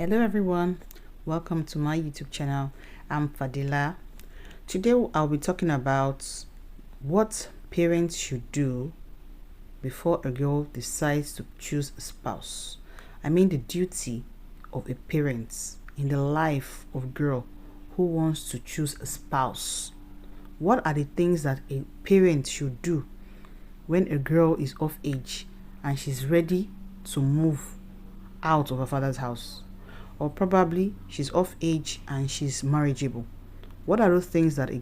Hello everyone, welcome to my YouTube channel. I'm Fadila. Today I'll be talking about what parents should do before a girl decides to choose a spouse. I mean the duty of a parent in the life of a girl who wants to choose a spouse. What are the things that a parent should do when a girl is of age and she's ready to move out of her father's house? Or probably she's of age and she's marriageable. What are those things that a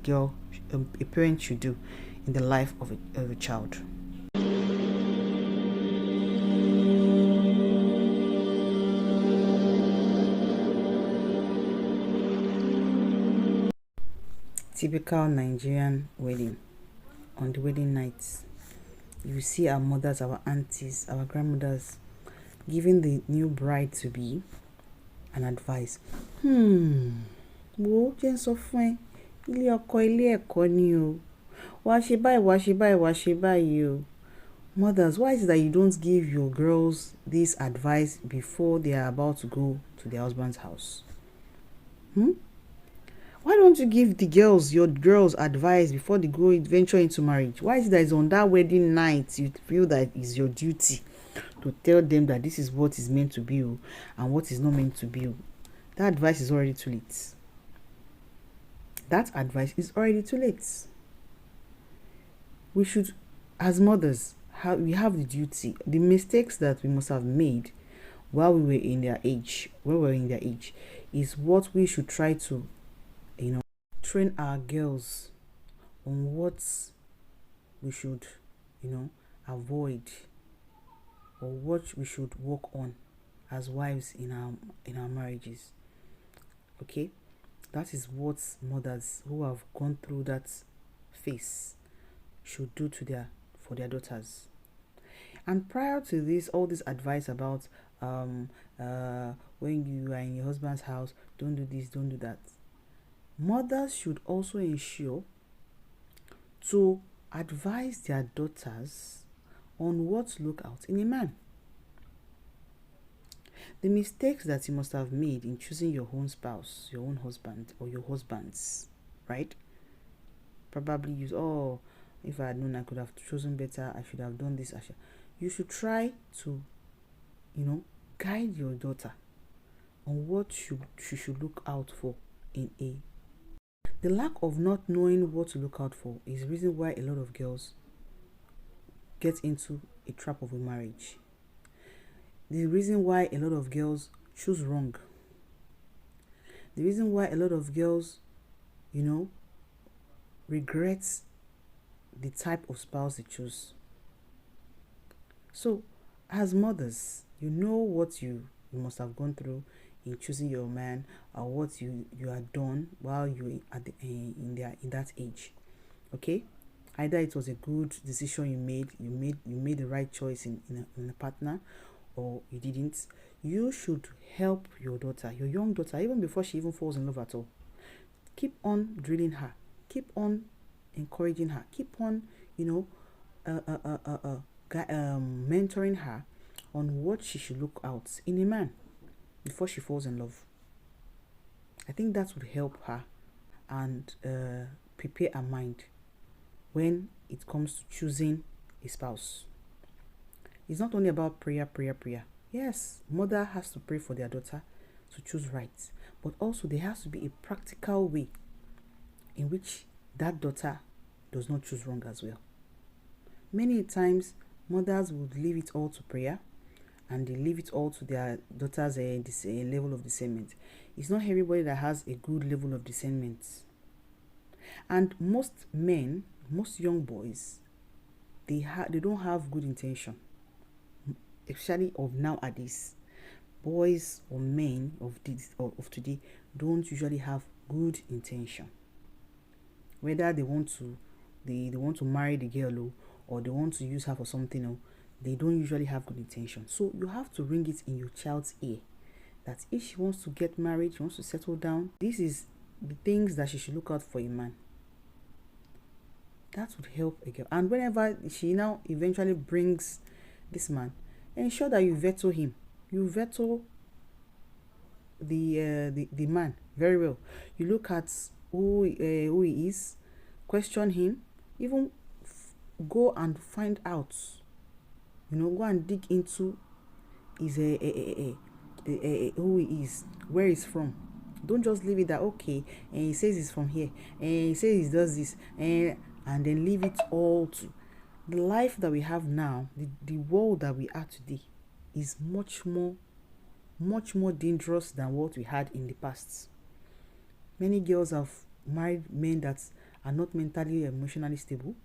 parent should do in the life of a child? Typical Nigerian wedding. On the wedding night, you see our mothers, our aunties, our grandmothers giving the new bride to be an advice. Wo jẹ́ ń sọ fún ẹ, ilé ọkọ ilé ẹ̀kọ́ ni o. Wàá ṣe báyìí, wàá ṣe báyìí, wàá ṣe báyìí o. Mothers, why is it that you don't give your girls this advice before they are about to go to their husband's house? Why don't you give your girls advice before they go venture into marriage? Why is it that it's on that wedding night you feel that it's your duty to tell them that this is what is meant to be and what is not meant to be? That advice is already too late. That advice is already too late. We should, as mothers, we have the duty. The mistakes that we must have made while we were in their age, is what we should try to, train our girls on what we should, avoid, or what we should work on as wives in our marriages. Okay, that is what mothers who have gone through that phase should do for their daughters. And prior to this, all this advice about when you are in your husband's house, don't do this, don't do that. Mothers should also ensure to advise their daughters on what to look out in a man. The mistakes that you must have made in choosing your own spouse, your own husband, or your husbands, right? Probably if I had known I could have chosen better, I should have done this. You should try to, guide your daughter on what she should look out for in a. The lack of not knowing what to look out for is the reason why a lot of girls get into a trap of a marriage. The reason why a lot of girls choose wrong. The reason why a lot of girls, regret the type of spouse they choose. So, as mothers, you know what you must have gone through in choosing your man, or what you had done while you were in that age. Okay, either it was a good decision you made the right choice in a partner, or you didn't. You should help your daughter, your young daughter, even before she even falls in love at all. Keep on drilling her, keep on encouraging her, keep on mentoring her on what she should look out in a man before she falls in love. I think that would help her and prepare her mind when it comes to choosing a spouse. It's not only about prayer. Yes, mother has to pray for their daughter to choose right, but also there has to be a practical way in which that daughter does not choose wrong as well. Many times, mothers would leave it all to prayer, and they leave it all to their daughter's level of discernment. It's not everybody that has a good level of discernment. And most men, most young boys, they don't have good intention. Especially of nowadays, boys or men of today don't usually have good intention. Whether they want to marry the girl or they want to use her for something, they don't usually have good intention. So you have to ring it in your child's ear that if she wants to get married, she wants to settle down, this is the things that she should look out for a man. That would help a girl. And whenever she now eventually brings this man, ensure that you veto him. You veto the man very well. You look at who he is, question him, even go and find out. Go and dig into his who he is, where he's from. Don't just leave it that okay, and he says he's from here, and he says he does this, and then leave it all to the life that we have now. The world that we are today is much more dangerous than what we had in the past. Many girls have married men that are not mentally, emotionally stable.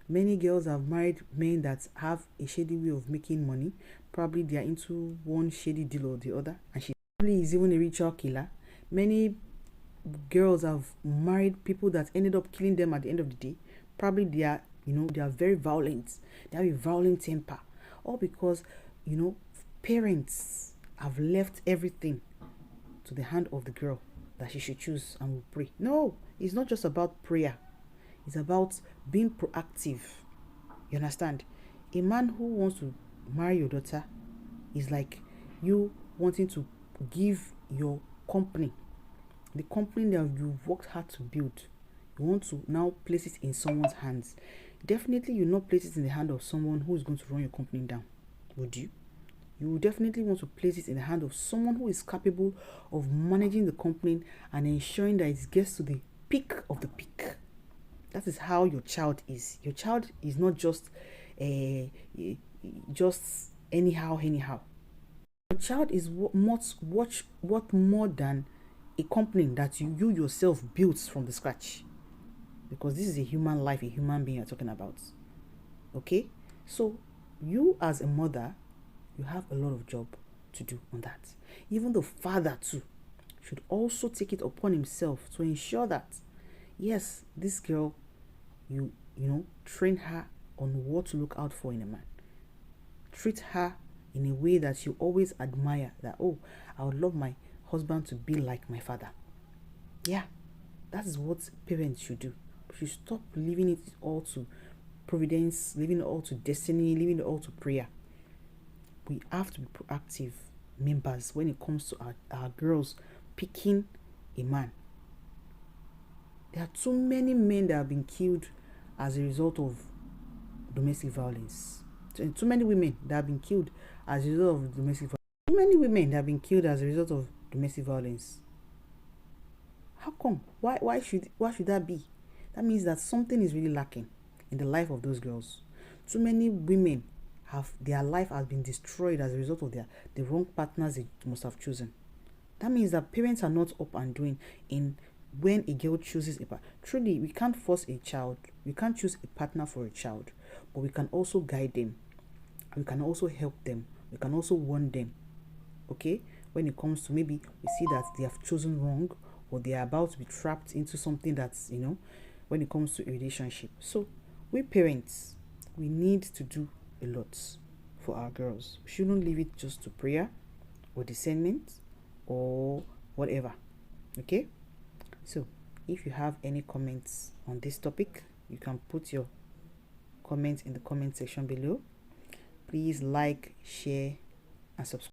Many girls have married men that have a shady way of making money. Probably they are into one shady deal or the other, and she probably is even a ritual killer. Many girls have married people that ended up killing them at the end of the day. Probably they are, they are very violent. They have a violent temper. All because, parents have left everything to the hand of the girl that she should choose and will pray. No, it's not just about prayer. It's about being proactive. You understand? A man who wants to marry your daughter is like you wanting to give your company, the company that you've worked hard to build, you want to now place it in someone's hands. Definitely you will not place it in the hand of someone who is going to run your company down, would you? You will definitely want to place it in the hand of someone who is capable of managing the company and ensuring that it gets to the peak of the peak. That is how your child is. Your child is not just anyhow. Your child is what more than a company that you yourself built from the scratch. Because this is a human life, a human being you're talking about. Okay? So you as a mother, you have a lot of job to do on that. Even the father too should also take it upon himself to ensure that, yes, this girl, you train her on what to look out for in a man. Treat her in a way that you always admire, that, oh, I would love my husband to be like my father. Yeah, that is what parents should do. You should stop leaving it all to providence, leaving it all to destiny, leaving it all to prayer. We have to be proactive members when it comes to our girls picking a man. There are too many men that have been killed as a result of domestic violence. Too many women that have been killed as a result of domestic violence. Too many women that have been killed as a result of domestic violence. How come? Why should that be? That means that something is really lacking in the life of those girls. Too many women their life has been destroyed as a result of the wrong partners they must have chosen. That means that parents are not up and doing in when a girl chooses a partner. Truly, we can't force a child. We can't choose a partner for a child, but we can also guide them. We can also help them. We can also warn them. Okay? When it comes to maybe we see that they have chosen wrong, or they are about to be trapped into something that's, when it comes to a relationship. So, we parents, we need to do a lot for our girls. We shouldn't leave it just to prayer or discernment or whatever. Okay? So, if you have any comments on this topic, you can put your comments in the comment section below. Please like, share, and subscribe.